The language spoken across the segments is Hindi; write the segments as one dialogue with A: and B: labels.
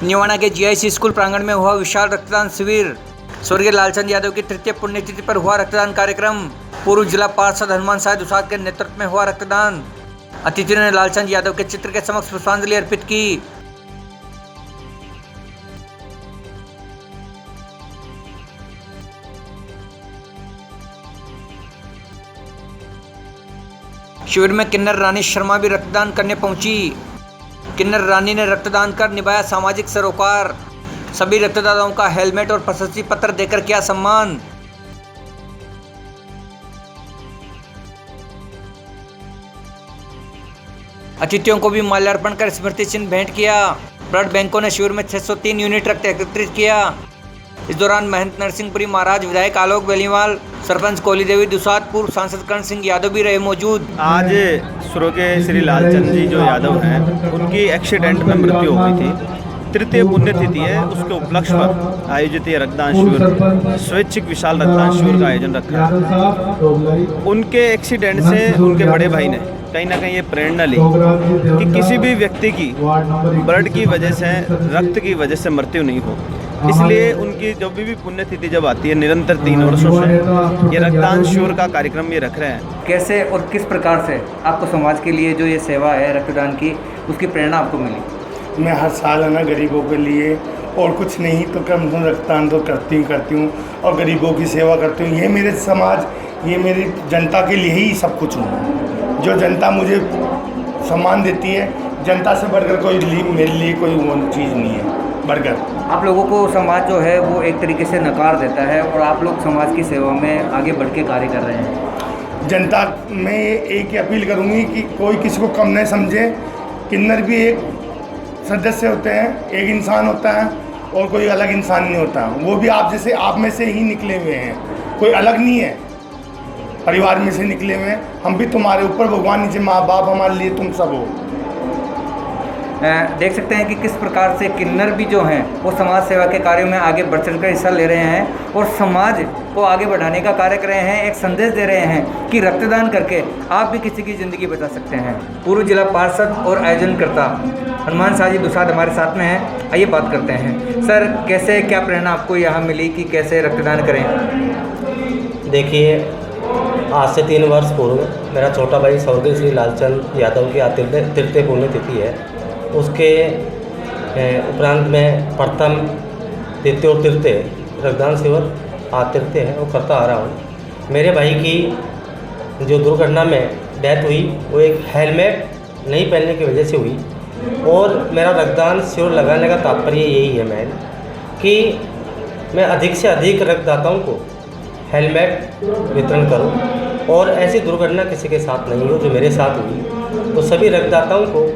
A: निवाड़ा के जीआईसी स्कूल प्रांगण में हुआ विशाल रक्तदान शिविर। स्वर्गीय लालचंद यादव की तृतीय पुण्यतिथि पर हुआ रक्तदान कार्यक्रम। पूर्व जिला पार्षद हनुमान साय दुसाद के नेतृत्व में हुआ रक्तदान। अतिथियों ने लालचंद यादव के चित्र के समक्ष पुष्पांजलि अर्पित की। शिविर में किन्नर रानी शर्मा भी रक्तदान करने पहुंची। किन्नर रानी ने रक्तदान कर निभाया सामाजिक सरोकार। सभी रक्तदाताओं का हेलमेट और प्रशस्ति पत्र देकर किया सम्मान। अतिथियों को भी माल्यार्पण कर स्मृति चिन्ह भेंट किया। ब्लड बैंकों ने शिविर में 603 यूनिट रक्त एकत्रित किया। इस दौरान महंत नरसिंहपुरी महाराज, विधायक आलोक बेलीवाल, सरपंच कोली देवी दुसाद, पूर्व सांसद कर्ण सिंह यादव भी रहे मौजूद।
B: आज स्वर्गीय श्री लालचंद जी जो यादव हैं, उनकी एक्सीडेंट में मृत्यु हो गई थी। तृतीय पुण्यतिथि है, उसके उपलक्ष्य पर आयोजित ये रक्तदान शिविर, स्वैच्छिक विशाल रक्तदान शिविर का आयोजन रखा है। उनके एक्सीडेंट से उनके बड़े भाई ने कहीं ना कहीं ये प्रेरणा ली कि किसी भी व्यक्ति की ब्लड की वजह से, रक्त की वजह से मृत्यु नहीं हो। इसलिए उनकी जब भी पुण्यतिथि जब आती है, निरंतर 3 वर्षों से ये रक्तदान शिविर का कार्यक्रम ये रख रहे हैं।
A: कैसे और किस प्रकार से आपको समाज के लिए जो ये सेवा है रक्तदान की, उसकी प्रेरणा आपको मिली?
C: मैं हर साल है ना गरीबों के लिए और कुछ नहीं तो कम से कम रक्तदान तो करती हूँ और गरीबों की सेवा करती हूँ। ये मेरे समाज, ये मेरी जनता के लिए ही सब कुछ हूँ। जो जनता मुझे सम्मान देती है, जनता से बढ़कर कोई मेरे लिए कोई वो चीज़ नहीं है बढ़कर।
A: आप लोगों को समाज जो है वो एक तरीके से नकार देता है और आप लोग समाज की सेवा में आगे बढ़ के कार्य कर रहे हैं।
C: जनता में एक ही अपील करूँगी कि कोई किसी को कम नहीं समझे। किन्नर भी एक सदस्य होते हैं, एक इंसान होता है और कोई अलग इंसान नहीं होता। वो भी आप जैसे, आप में से ही निकले हुए हैं, कोई अलग नहीं है, परिवार में से निकले हुए हैं। हम भी तुम्हारे ऊपर, भगवान नीचे माँ बाप हमारे लिए तुम सब हो।
A: देख सकते हैं कि किस प्रकार से किन्नर भी जो हैं वो समाज सेवा के कार्यों में आगे बढ़ चढ़ कर हिस्सा ले रहे हैं और समाज को आगे बढ़ाने का कार्य कर रहे हैं। एक संदेश दे रहे हैं कि रक्तदान करके आप भी किसी की ज़िंदगी बचा सकते हैं। पूर्व जिला पार्षद और आयोजनकर्ता हनुमान साय दुसाद हमारे साथ में हैं। आइए बात करते हैं। सर, कैसे, क्या प्रेरणा आपको यहाँ मिली कि कैसे रक्तदान करें?
D: देखिए, आज से 3 वर्ष पूर्व मेरा छोटा भाई स्वर्गीय श्री लालचंद यादव की तृतीय पुण्यतिथि है। उसके उपरांत में प्रथम, द्वितीय और तृतीय रक्तदान शिविर तृतीय है वो करता आ रहा हूँ। मेरे भाई की जो दुर्घटना में डेथ हुई वो एक हेलमेट नहीं पहनने की वजह से हुई और मेरा रक्तदान शिविर लगाने का तात्पर्य यही है मैन कि मैं अधिक से अधिक रक्तदाताओं को हेलमेट वितरण करूं और ऐसी दुर्घटना किसी के साथ नहीं हो जो मेरे साथ हुई। तो सभी रक्तदाताओं को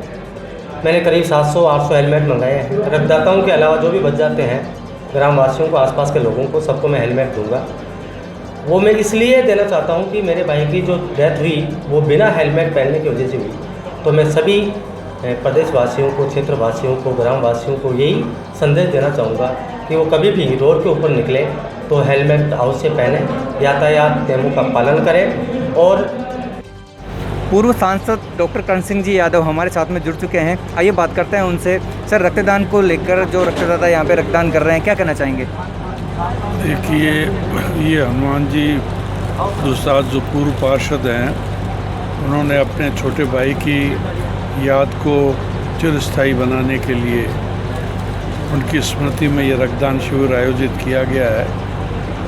D: मैंने करीब 700-800 हेलमेट मंगाए हैं। रक्तदाताओं के अलावा जो भी बच जाते हैं, ग्रामवासियों को, आसपास के लोगों को, सबको मैं हेलमेट दूंगा। वो मैं इसलिए देना चाहता हूं कि मेरे भाई की जो डेथ हुई वो बिना हेलमेट पहनने की वजह से हुई। तो मैं सभी प्रदेशवासियों को, क्षेत्रवासियों को, ग्रामवासियों को यही संदेश देना चाहूँगा कि वो कभी भी रोड के ऊपर निकले तो हेलमेट अवश्य पहने, यातायात नियमों का पालन करें। और
A: पूर्व सांसद डॉक्टर कर्ण सिंह जी यादव हमारे साथ में जुड़ चुके हैं। आइए बात करते हैं उनसे। सर, रक्तदान को लेकर जो रक्तदाता यहाँ पे रक्तदान कर रहे हैं, क्या कहना चाहेंगे?
E: देखिए, ये हनुमान जी दुसाद जो पूर्व पार्षद हैं, उन्होंने अपने छोटे भाई की याद को चिरस्थायी बनाने के लिए उनकी स्मृति में ये रक्तदान शिविर आयोजित किया गया है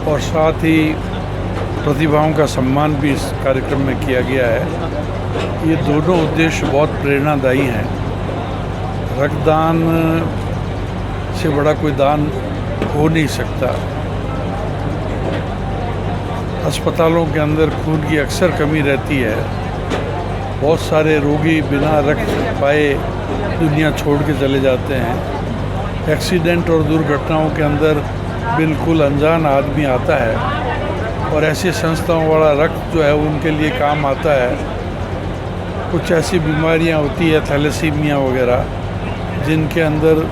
E: और साथ ही प्रतिभाओं का सम्मान भी इस कार्यक्रम में किया गया है। ये दोनों उद्देश्य बहुत प्रेरणादायी हैं। रक्तदान से बड़ा कोई दान हो नहीं सकता। अस्पतालों के अंदर खून की अक्सर कमी रहती है। बहुत सारे रोगी बिना रक्त पाए दुनिया छोड़ के चले जाते हैं। एक्सीडेंट और दुर्घटनाओं के अंदर बिल्कुल अनजान आदमी आता है और ऐसी संस्थाओं वाला रक्त जो है उनके लिए काम आता है। कुछ ऐसी बीमारियां होती है, थैलेसीमिया वगैरह, जिनके अंदर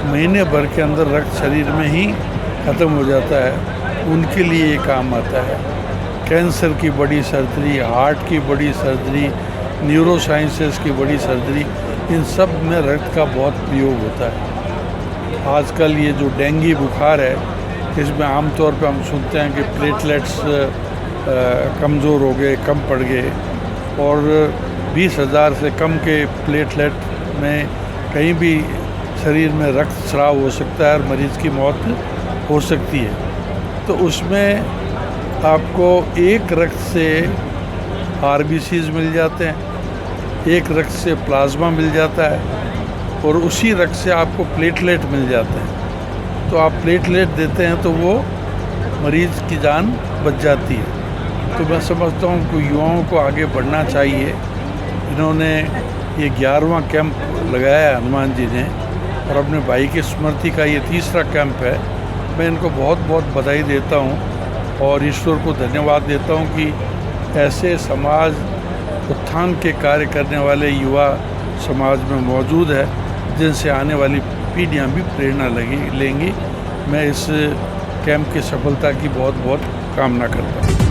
E: महीने भर के अंदर रक्त शरीर में ही ख़त्म हो जाता है, उनके लिए ये काम आता है। कैंसर की बड़ी सर्जरी, हार्ट की बड़ी सर्जरी, न्यूरो साइंसेस की बड़ी सर्जरी, इन सब में रक्त का बहुत प्रयोग होता है। आजकल ये जो डेंगू बुखार है, इसमें आमतौर पे हम सुनते हैं कि प्लेटलेट्स कमज़ोर हो गए, कम पड़ गए, और 20,000 से कम के प्लेटलेट में कहीं भी शरीर में रक्त स्राव हो सकता है और मरीज़ की मौत हो सकती है। तो उसमें आपको एक रक्त से आरबीसीज मिल जाते हैं, एक रक्त से प्लाज्मा मिल जाता है, और उसी रक्त से आपको प्लेटलेट मिल जाते हैं। तो आप प्लेटलेट देते हैं तो वो मरीज़ की जान बच जाती है। तो मैं समझता हूँ कि युवाओं को आगे बढ़ना चाहिए। इन्होंने ये 11वां कैंप लगाया है हनुमान जी ने, और अपने भाई की स्मृति का ये 3रा कैंप है। मैं इनको बहुत बहुत बधाई देता हूँ और ईश्वर को धन्यवाद देता हूँ कि ऐसे समाज उत्थान के कार्य करने वाले युवा समाज में मौजूद है, जिनसे आने वाली पीढ़ियाँ भी प्रेरणा लेंगी। मैं इस कैंप की सफलता की बहुत बहुत कामना करता हूँ।